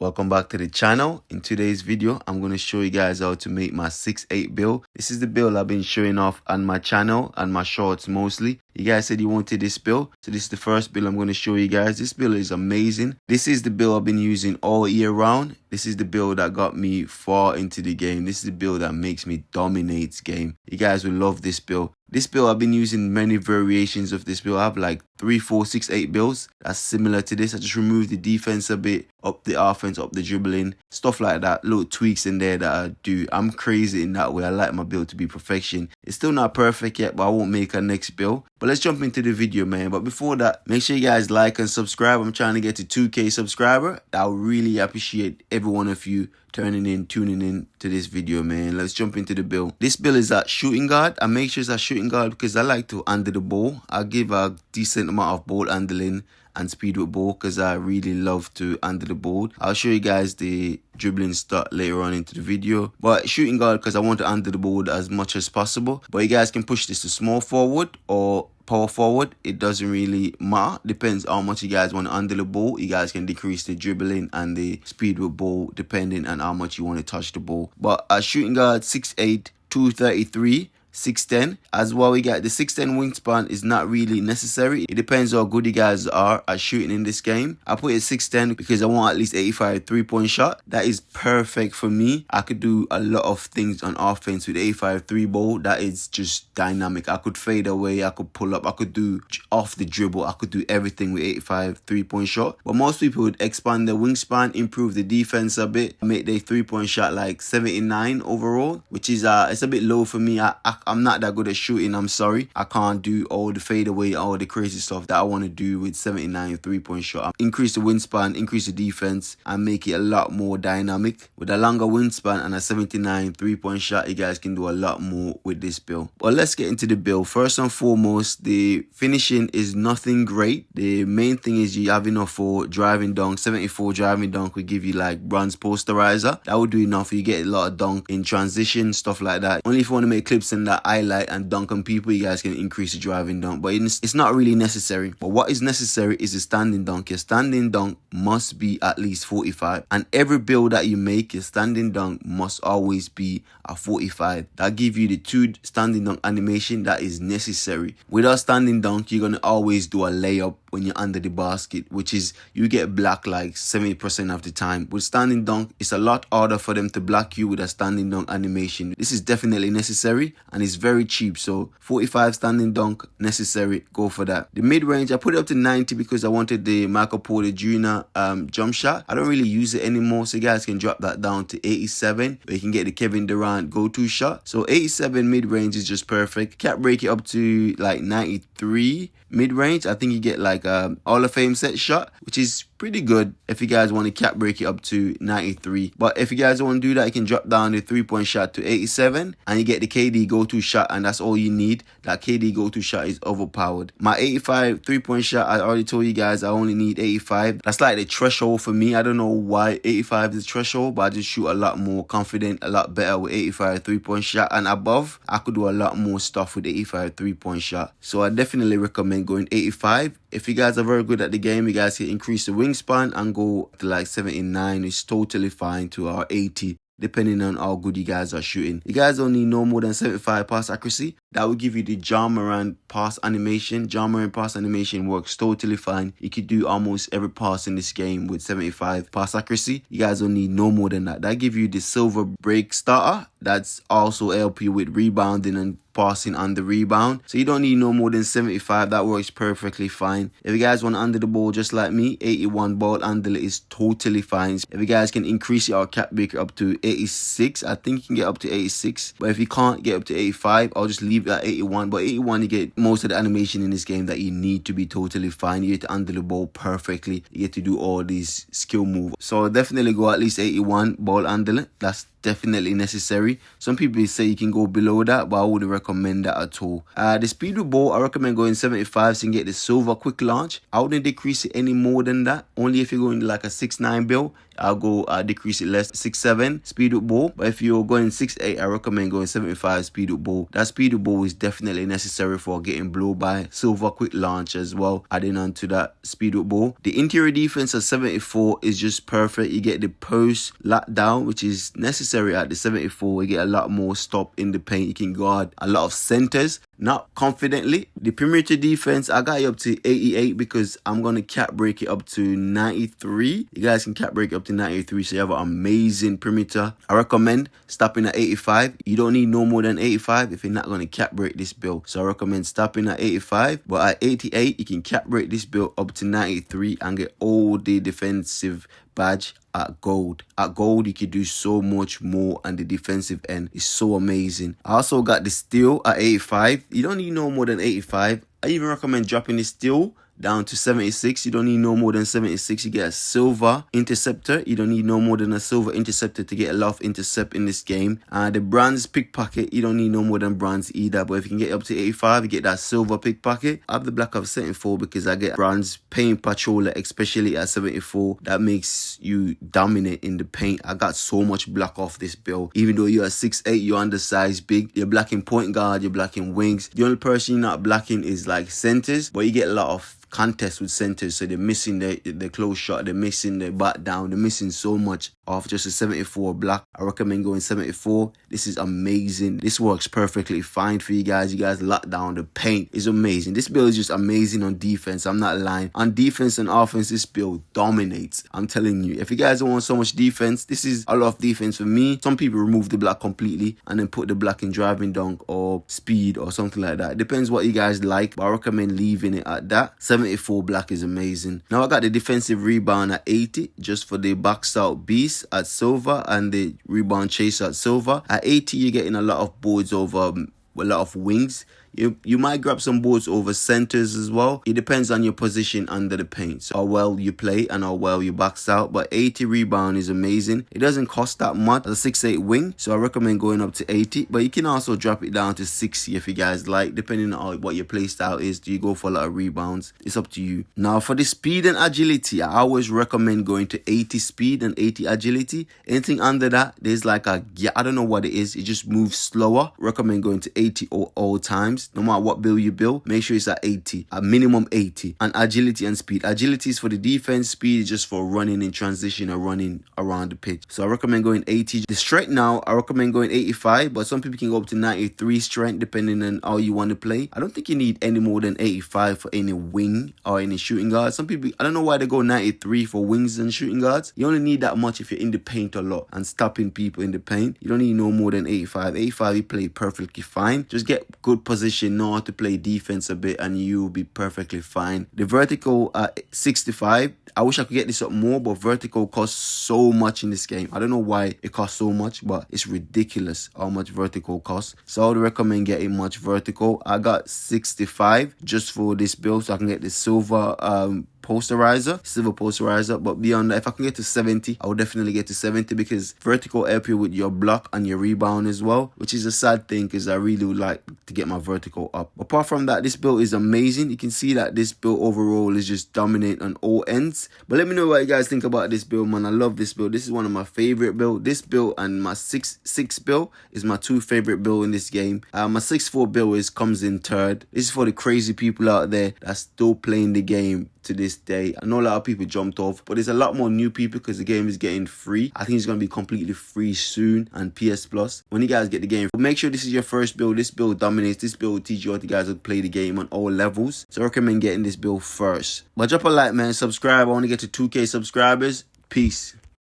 Welcome back to the channel. In today's video, I'm going to show you guys how to make my 6'8 build. This is the build I've been showing off on my channel and my shorts mostly. You guys said you wanted this build, so this is the first build I'm going to show you guys. This build is amazing. This is the build I've been using all year round. This is the build that got me far into the game. This is the build that makes me dominate game. You guys will love this build. This build, I've been using many variations of this build. I have like 3, 4, 6, 8 builds that's similar to this. I just removed the defense a bit, up the offense, up the dribbling, stuff like that. Little tweaks in there that I do. I'm crazy in that way. I like my build to be perfection. It's still not perfect yet, but I won't make a next build. But let's jump into the video, man. But before that, make sure you guys like and subscribe. I'm trying to get to 2K subscriber. I would really appreciate every one of you tuning in to this video, man. Let's jump into the build. This build is at shooting guard. I make sure it's at shooting guard because I like to handle the ball. I give a decent amount of ball handling and speed with ball because I really love to handle the ball. I'll show you guys the dribbling start later on into the video, but shooting guard because I want to handle the ball as much as possible. But you guys can push this to small forward or power forward. It doesn't really matter. Depends how much you guys want to handle the ball. You guys can decrease the dribbling and the speed with ball depending on how much you want to touch the ball. But a shooting guard 6'8", 233, 6'10". As well, we got the 6'10" wingspan is not really necessary. It depends how good you guys are at shooting in this game. I put it 6'10" because I want at least 85 3-point shot. That is perfect for me. I could do a lot of things on offense with 85 3 ball. That is just dynamic. I could fade away, I could pull up, I could do off the dribble, I could do everything with 85 3-point shot. But most people would expand their wingspan, improve the defense a bit, make their 3-point shot like 79 overall, which is it's a bit low for me. I'm not that good at shooting. I'm sorry. I can't do all the fadeaway, all the crazy stuff that I want to do with 79 3-point shot. Increase the wingspan, increase the defense, and make it a lot more dynamic. With a longer wingspan and a 79 3-point shot, you guys can do a lot more with this build. But let's get into the build. First and foremost, the finishing is nothing great. The main thing is you have enough for driving dunk. 74 driving dunk will give you like bronze posterizer. That would do enough. You get a lot of dunk in transition, stuff like that. Only if you want to make clips in that highlight and dunk on people, you guys can increase the driving dunk, but it's not really necessary. But what is necessary is a standing dunk. Your standing dunk must be at least 45, and every build that you make, your standing dunk must always be a 45. That give you the 2 standing dunk animation that is necessary. Without standing dunk, you're gonna always do a layup when you're under the basket, which is you get blocked like 70% of the time. With standing dunk, it's a lot harder for them to block you with a standing dunk animation. This is definitely necessary and it's very cheap. So 45 standing dunk necessary, go for that. The mid-range, I put it up to 90 because I wanted the Michael Porter Jr. Jump shot. I don't really use it anymore, so you guys can drop that down to 87 where you can get the Kevin Durant go-to shot. So 87 mid-range is just perfect. Can't break it up to like 93 mid-range. I think you get like a Hall of Fame set shot, which is pretty good if you guys want to cap break it up to 93. But if you guys don't want to do that, you can drop down the 3-point shot to 87 and you get the KD go-to shot, and that's all you need. That KD go-to shot is overpowered. My 85 3-point shot, I already told you guys I only need 85. That's like the threshold for me. I don't know why 85 is the threshold, but I just shoot a lot more confident, a lot better with 85 3-point shot, and above I could do a lot more stuff with the 85 3-point shot. So I definitely recommend going 85. If you guys are very good at the game, you guys can increase the wingspan and go to like 79. It's totally fine to our 80. Depending on how good you guys are shooting. You guys don't need no more than 75 pass accuracy. That will give you the Ja Morant pass animation. Ja Morant pass animation works totally fine. You could do almost every pass in this game with 75 pass accuracy. You guys don't need no more than that. That give you the silver break starter. That's also help you with rebounding and passing on the rebound. So you don't need no more than 75. That works perfectly fine. If you guys want to handle the ball just like me, 81 ball handle is totally fine. If you guys can increase your cap break up to 86, I think you can get up to 86. But if you can't get up to 85, I'll just leave it at 81. But 81, you get most of the animation in this game that you need to be totally fine. You get to handle the ball perfectly. You get to do all these skill moves. So definitely go at least 81 ball handling. That's definitely necessary. Some people say you can go below that, but I wouldn't recommend that at all. The speed with ball, I recommend going 75 so you can get the silver quick launch. I wouldn't decrease it any more than that. Only if you're going like a 6'9 build, I'll go decrease it less, 6'7 speed with ball. But if you're going 6'8, I recommend going 75 speed with ball. That speed with ball 74 is definitely necessary for getting blow by. Silver quick launch as well, adding on to that speed with ball. The interior defense at 74 is just perfect. You get the post lock down, which is necessary at the 74. You get a lot more stop in the paint. You can guard a lot of centers, not confidently. The perimeter defense, I got it up to 88 because I'm going to cap break it up to 93. You guys can cap break it up to 93, so you have an amazing perimeter. I recommend stopping at 85. You don't need no more than 85 if you're not going to cap break this build. So I recommend stopping at 85, but at 88, you can cap break this build up to 93 and get all the defensive badge at gold. At gold, you can do so much more, and the defensive end is so amazing. I also got the steel at 85. You don't need no more than 85. I even recommend dropping the steel down to 76. You don't need no more than 76. You get a silver interceptor. You don't need no more than a silver interceptor to get a lot of intercept in this game. The bronze pickpocket, you don't need no more than bronze either. But if you can get up to 85, you get that silver pickpocket. I have the black of 74 because I get bronze paint patroller, especially at 74. That makes you dominate in the paint. I got so much black off this build. Even though you're a 6'8", you're undersized big. You're blocking point guard, you're blocking wings. The only person you're not blocking is like centers, but you get a lot of contest with centers, so they're missing the close shot, they're missing the back down, they're missing so much off just a 74 black. I recommend going 74. This is amazing. This works perfectly fine for you guys. You guys lock down the paint. It's amazing. This build is just amazing on defense. I'm not lying. On defense and offense, this build dominates. I'm telling you, if you guys don't want so much defense, this is a lot of defense for me. Some people remove the black completely and then put the black in driving dunk or speed or something like that. It depends what you guys like, but I recommend leaving it at that. 74 black is amazing. Now I got the defensive rebound at 80 just for the boxed out beast at silver and the rebound chase at silver. At 80, you're getting a lot of boards over a lot of wings. You might grab some boards over centers as well. It depends on your position under the paint, so how well you play and how well you box out. But 80 rebound is amazing. It doesn't cost that much as a 6'8" wing, so I recommend going up to 80. But you can also drop it down to 60 if you guys like, depending on what your play style is. Do you go for a lot of rebounds? It's up to you. Now for the speed and agility, I always recommend going to 80 speed and 80 agility. Anything under that, there's like I don't know what it is. It just moves slower. Recommend going to 80 all times. No matter what build you build, make sure it's at 80, a minimum 80. And agility and speed. Agility is for the defense, speed is just for running in transition or running around the pitch. So I recommend going 80. The strength now, I recommend going 85, but some people can go up to 93 strength depending on how you want to play. I don't think you need any more than 85 for any wing or any shooting guard. Some people, I don't know why they go 93 for wings and shooting guards. You only need that much if you're in the paint a lot and stopping people in the paint. You don't need no more than 85. 85, you play perfectly fine. Just get good position, know how to play defense a bit, and you'll be perfectly fine. The vertical at 65, I wish I could get this up more, but vertical costs so much in this game. I don't know why it costs so much, but it's ridiculous how much vertical costs. So I would recommend getting much vertical. I got 65 just for this build, so I can get the silver posterizer. But beyond that, if I can get to 70, I would definitely get to 70 because vertical help you with your block and your rebound as well, which is a sad thing because I really would like to get my vertical up. Apart from that, this build is amazing. You can see that this build overall is just dominant on all ends. But let me know what you guys think about this build, man. I love this build. This is one of my favorite builds. This build and my 6'6" build is my two favorite build in this game. My 6'4" build comes in third. This is for the crazy people out there that's still playing the game to this day. I know a lot of people jumped off, but there's a lot more new people because the game is getting free. I think it's going to be completely free soon on PS Plus when you guys get the game. But make sure this is your first build. This build dominates. This build will teach you how to guys to play the game on all levels. So I recommend getting this build first. But drop a like, man. Subscribe. I want to get to 2K subscribers. Peace.